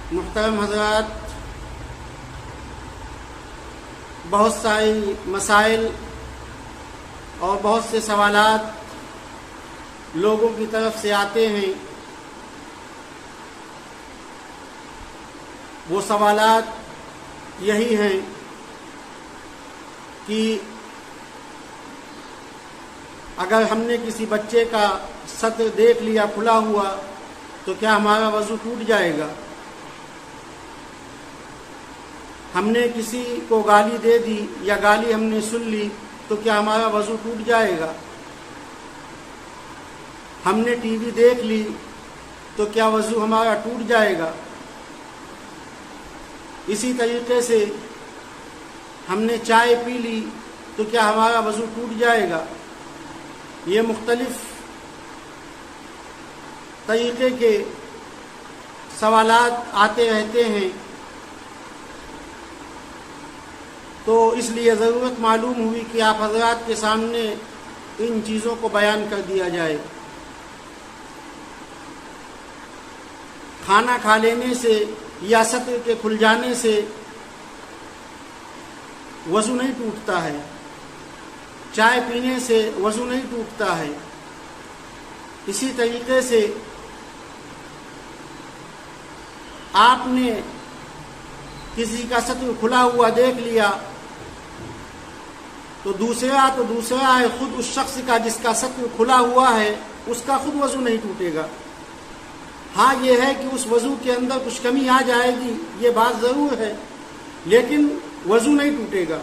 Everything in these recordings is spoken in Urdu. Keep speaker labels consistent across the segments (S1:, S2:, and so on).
S1: محترم حضرات، بہت ساری مسائل اور بہت سے سوالات لوگوں کی طرف سے آتے ہیں۔ وہ سوالات یہی ہیں کہ اگر ہم نے کسی بچے کا سطر دیکھ لیا کھلا ہوا تو کیا ہمارا وضو ٹوٹ جائے گا؟ ہم نے کسی کو گالی دے دی یا گالی ہم نے سن لی تو کیا ہمارا وضو ٹوٹ جائے گا؟ ہم نے ٹی وی دیکھ لی تو کیا وضو ہمارا ٹوٹ جائے گا؟ اسی طریقے سے ہم نے چائے پی لی تو کیا ہمارا وضو ٹوٹ جائے گا؟ یہ مختلف طریقے کے سوالات آتے رہتے ہیں، تو اس لیے ضرورت معلوم ہوئی کہ آپ حضرات کے سامنے ان چیزوں کو بیان کر دیا جائے۔ کھانا کھا لینے سے یا سطر کے کھل جانے سے وضو نہیں ٹوٹتا ہے، چائے پینے سے وضو نہیں ٹوٹتا ہے۔ اسی طریقے سے آپ نے کسی کا سطر کھلا ہوا دیکھ لیا تو دوسرا ہے، خود اس شخص کا جس کا سطر کھلا ہوا ہے اس کا خود وضو نہیں ٹوٹے گا۔ ہاں یہ ہے کہ اس وضو کے اندر کچھ کمی آ جائے گی، یہ بات ضرور ہے، لیکن وضو نہیں ٹوٹے گا۔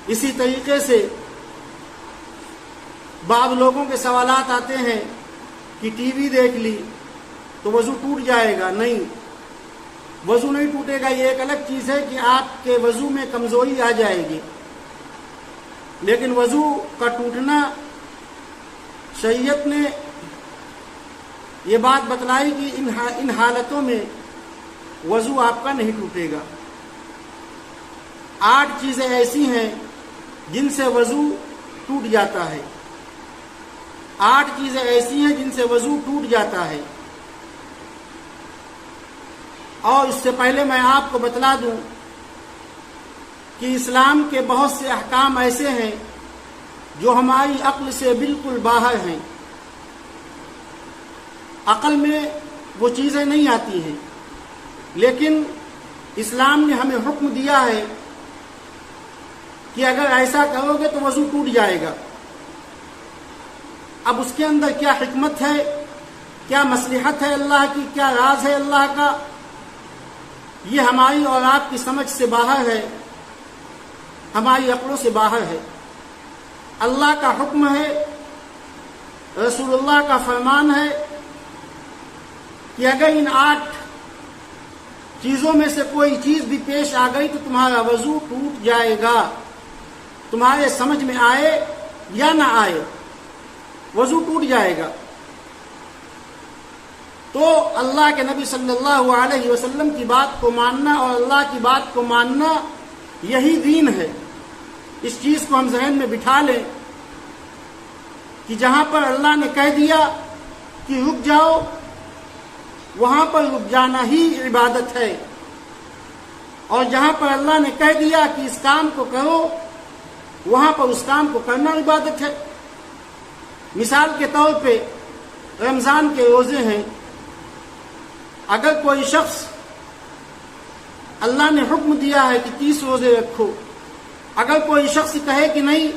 S1: اسی طریقے سے بعض لوگوں کے سوالات آتے ہیں کہ ٹی وی دیکھ لی تو وضو ٹوٹ جائے گا۔ نہیں، وضو نہیں ٹوٹے گا۔ یہ ایک الگ چیز ہے کہ آپ کے وضو میں کمزوری آ جائے گی، لیکن وضو کا ٹوٹنا شریعت نے یہ بات بتلائی کہ ان حالتوں میں وضو آپ کا نہیں ٹوٹے گا۔ 8 چیزیں ایسی ہیں جن سے وضو ٹوٹ جاتا ہے، 8 چیزیں ایسی ہیں جن سے وضو ٹوٹ جاتا ہے۔ اور اس سے پہلے میں آپ کو بتلا دوں کہ اسلام کے بہت سے احکام ایسے ہیں جو ہماری عقل سے بالکل باہر ہیں، عقل میں وہ چیزیں نہیں آتی ہیں، لیکن اسلام نے ہمیں حکم دیا ہے کہ اگر ایسا کرو گے تو وضو ٹوٹ جائے گا۔ اب اس کے اندر کیا حکمت ہے، کیا مصلحت ہے اللہ کی، کیا راز ہے اللہ کا، یہ ہماری اور آپ کی سمجھ سے باہر ہے، ہماری عقلوں سے باہر ہے۔ اللہ کا حکم ہے، رسول اللہ کا فرمان ہے کہ اگر ان 8 چیزوں میں سے کوئی چیز بھی پیش آ گئی تو تمہارا وضو ٹوٹ جائے گا، تمہارے سمجھ میں آئے یا نہ آئے، وضو ٹوٹ جائے گا۔ تو اللہ کے نبی صلی اللہ علیہ وسلم کی بات کو ماننا اور اللہ کی بات کو ماننا یہی دین ہے۔ اس چیز کو ہم ذہن میں بٹھا لیں کہ جہاں پر اللہ نے کہہ دیا کہ رک جاؤ، وہاں پر رک جانا ہی عبادت ہے، اور جہاں پر اللہ نے کہہ دیا کہ اس کام کو کرو، وہاں پر اس کام کو کرنا عبادت ہے۔ مثال کے طور پہ رمضان کے روزے ہیں، اگر کوئی شخص، اللہ نے حکم دیا ہے کہ 30 روزے رکھو، اگر کوئی شخص کہے کہ نہیں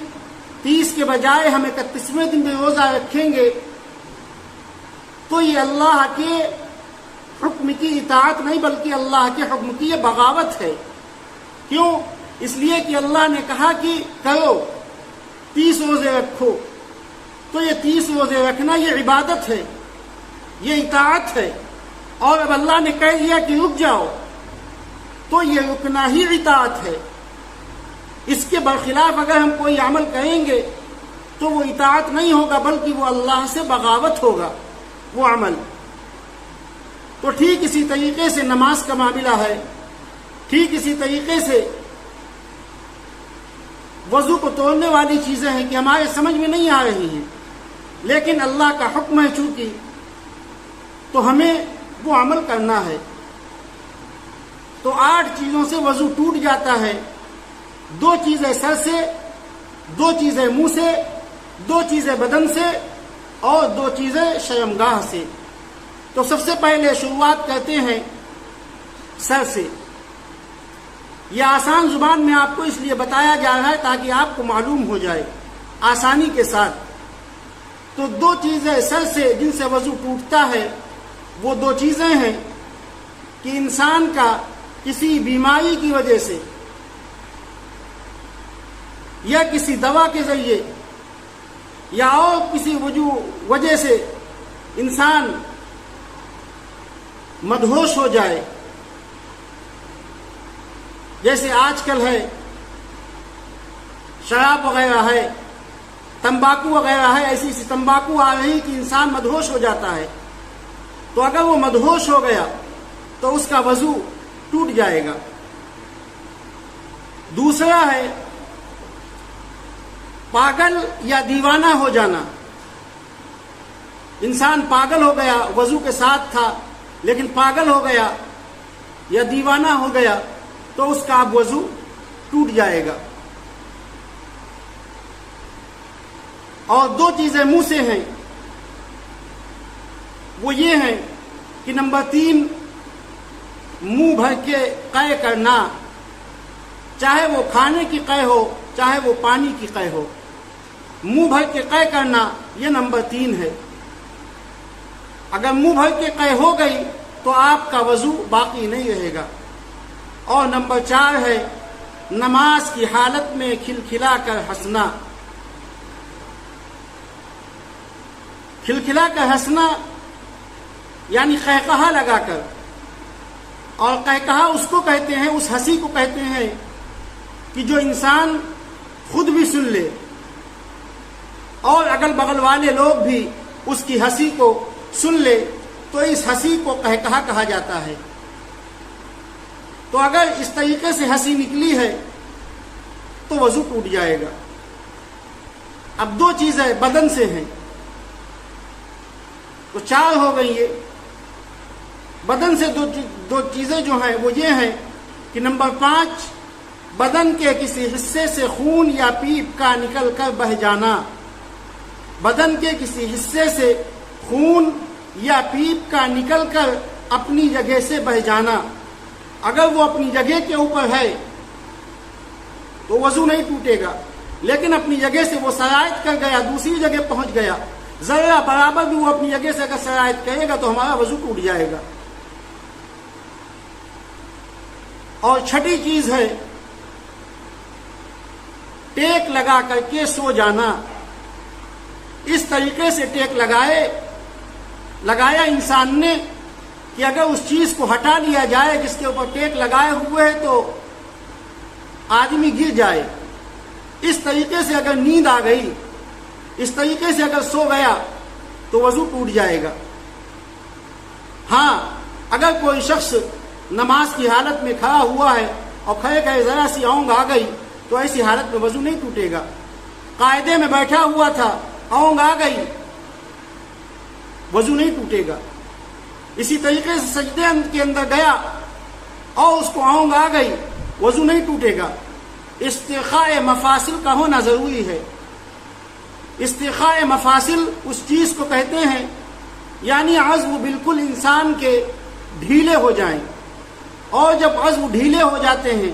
S1: 30 کے بجائے ہم 31ویں دن بھی روزہ رکھیں گے، تو یہ اللہ کے حکم کی اطاعت نہیں بلکہ اللہ کے حکم کی یہ بغاوت ہے۔ کیوں؟ اس لیے کہ اللہ نے کہا کہ کرو، 30 روزے رکھو، تو یہ 30 روزے رکھنا یہ عبادت ہے، یہ اطاعت ہے، اور اب اللہ نے کہہ دیا کہ رک جاؤ تو یہ رکنا ہی اطاعت ہے۔ اس کے برخلاف اگر ہم کوئی عمل کریں گے تو وہ اطاعت نہیں ہوگا بلکہ وہ اللہ سے بغاوت ہوگا وہ عمل۔ تو ٹھیک اسی طریقے سے نماز کا معاملہ ہے، ٹھیک اسی طریقے سے وضو کو توڑنے والی چیزیں ہیں کہ ہمارے سمجھ میں نہیں آ رہی ہیں، لیکن اللہ کا حکم ہے چونکہ، تو ہمیں وہ عمل کرنا ہے۔ تو 8 چیزوں سے وضو ٹوٹ جاتا ہے. 2 چیزیں سر سے، 2 چیزیں منہ سے، 2 چیزیں بدن سے اور 2 چیزیں شرمگاہ سے. تو سب سے پہلے شروعات کرتے ہیں سر سے. یہ آسان زبان میں آپ کو اس لیے بتایا جا رہا ہے تاکہ آپ کو معلوم ہو جائے آسانی کے ساتھ. تو 2 چیزیں سر سے جن سے وضو ٹوٹتا ہے وہ 2 چیزیں ہیں کہ انسان کا کسی بیماری کی وجہ سے یا کسی دوا کے ذریعے یا اور کسی وجہ سے انسان مدہوش ہو جائے. جیسے آج کل ہے شراب وغیرہ ہے، تمباکو وغیرہ ہے، ایسی تمباکو آ رہی کہ انسان مدہوش ہو جاتا ہے. تو اگر وہ مدہوش ہو گیا تو اس کا وضو ٹوٹ جائے گا. دوسرا ہے پاگل یا دیوانہ ہو جانا. انسان پاگل ہو گیا، وضو کے ساتھ تھا لیکن پاگل ہو گیا یا دیوانہ ہو گیا تو اس کا اب وضو ٹوٹ جائے گا. اور 2 چیزیں منہ سے ہیں، وہ یہ ہیں کہ نمبر 3 منہ بھر کے قے کرنا، چاہے وہ کھانے کی قے ہو چاہے وہ پانی کی قے ہو. منہ بھر کے قے کرنا یہ نمبر 3 ہے. اگر منہ بھر کے قے ہو گئی تو آپ کا وضو باقی نہیں رہے گا. اور نمبر 4 ہے نماز کی حالت میں کھلکھلا کر ہنسنا. کھلکھلا کر ہنسنا یعنی قہقہا لگا کر. اور قہقہا اس کو کہتے ہیں، اس ہنسی کو کہتے ہیں کہ جو انسان خود بھی سن لے اور اگل بغل والے لوگ بھی اس کی ہنسی کو سن لے تو اس ہنسی کو قہقہا کہا جاتا ہے. تو اگر اس طریقے سے ہنسی نکلی ہے تو وضو ٹوٹ جائے گا. اب 2 چیزیں بدن سے ہیں تو 4 ہو گئی. یہ بدن سے 2 چیزیں جو ہیں وہ یہ ہیں کہ نمبر 5 بدن کے کسی حصے سے خون یا پیپ کا نکل کر بہہ جانا. بدن کے کسی حصے سے خون یا پیپ کا نکل کر اپنی جگہ سے بہہ جانا. اگر وہ اپنی جگہ کے اوپر ہے تو وضو نہیں ٹوٹے گا، لیکن اپنی جگہ سے وہ سرایت کر گیا، دوسری جگہ پہنچ گیا، ذرا برابر بھی وہ اپنی جگہ سے اگر سرایت کرے گا تو ہمارا وضو ٹوٹ جائے گا. اور 6ٹھی چیز ہے ٹیک لگا کر کے سو جانا. اس طریقے سے ٹیک لگایا انسان نے کہ اگر اس چیز کو ہٹا لیا جائے جس کے اوپر ٹیک لگائے ہوئے ہے تو آدمی گر جائے. اس طریقے سے اگر نیند آ گئی، اس طریقے سے اگر سو گیا تو وضو ٹوٹ جائے گا. ہاں اگر کوئی شخص نماز کی حالت میں کھڑا ہوا ہے اور کھڑے کھڑے ذرا سی اونگ آ گئی تو ایسی حالت میں وضو نہیں ٹوٹے گا. قاعدے میں بیٹھا ہوا تھا، اونگ آ گئی، وضو نہیں ٹوٹے گا. اسی طریقے سے سجدے کے اندر گیا اور اس کو اونگ آ گئی، وضو نہیں ٹوٹے گا. استرخاء مفاصل کا ہونا ضروری ہے. استرخاء مفاصل اس چیز کو کہتے ہیں یعنی عضو بالکل انسان کے ڈھیلے ہو جائیں. اور جب عضو ڈھیلے ہو جاتے ہیں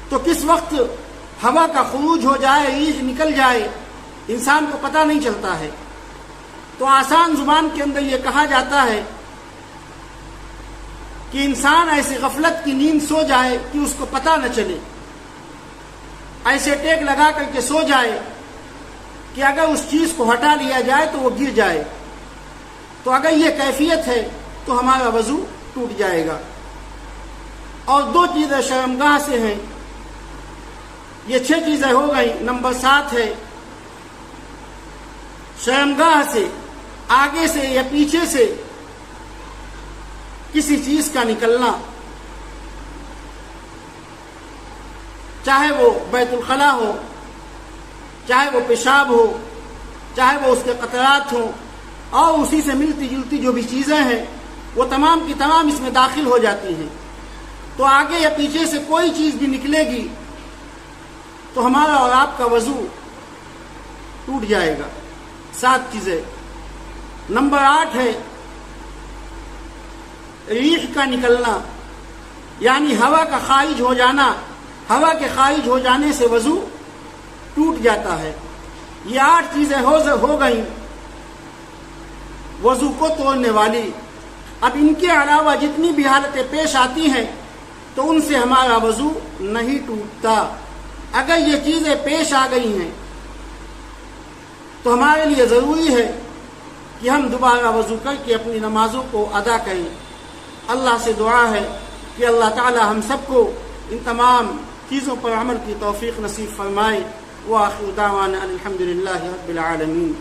S1: تو کس وقت ہوا کا خروج ہو جائے، ریح نکل جائے، انسان کو پتہ نہیں چلتا ہے. تو آسان زبان کے اندر یہ کہا جاتا ہے کہ انسان ایسی غفلت کی نیند سو جائے کہ اس کو پتہ نہ چلے، ایسے ٹیک لگا کر کے سو جائے کہ اگر اس چیز کو ہٹا لیا جائے تو وہ گر جائے. تو اگر یہ کیفیت ہے تو ہمارا وضو ٹوٹ جائے گا. اور 2 چیزیں شرمگاہ سے ہیں. یہ 6 چیزیں ہو گئی. نمبر 7 ہے شرمگاہ سے آگے سے یا پیچھے سے کسی چیز کا نکلنا، چاہے وہ بیت الخلا ہو، چاہے وہ پیشاب ہو، چاہے وہ اس کے قطرات ہوں، اور اسی سے ملتی جلتی جو بھی چیزیں ہیں وہ تمام کی تمام اس میں داخل ہو جاتی ہیں. تو آگے یا پیچھے سے کوئی چیز بھی نکلے گی تو ہمارا اور آپ کا وضو ٹوٹ جائے گا. 7 چیزیں. نمبر 8 ہے ریح کا نکلنا، یعنی ہوا کا خارج ہو جانا. ہوا کے خارج ہو جانے سے وضو ٹوٹ جاتا ہے. یہ 8 چیزیں ہو گئیں وضو کو توڑنے والی. اب ان کے علاوہ جتنی بھی حالتیں پیش آتی ہیں تو ان سے ہمارا وضو نہیں ٹوٹتا. اگر یہ چیزیں پیش آ گئی ہیں تو ہمارے لیے ضروری ہے کہ ہم دوبارہ وضو کر کے اپنی نمازوں کو ادا کریں. اللہ سے دعا ہے کہ اللہ تعالی ہم سب کو ان تمام چیزوں پر عمل کی توفیق نصیب فرمائے. وآخر دعوانا الحمد للہ رب العالمین.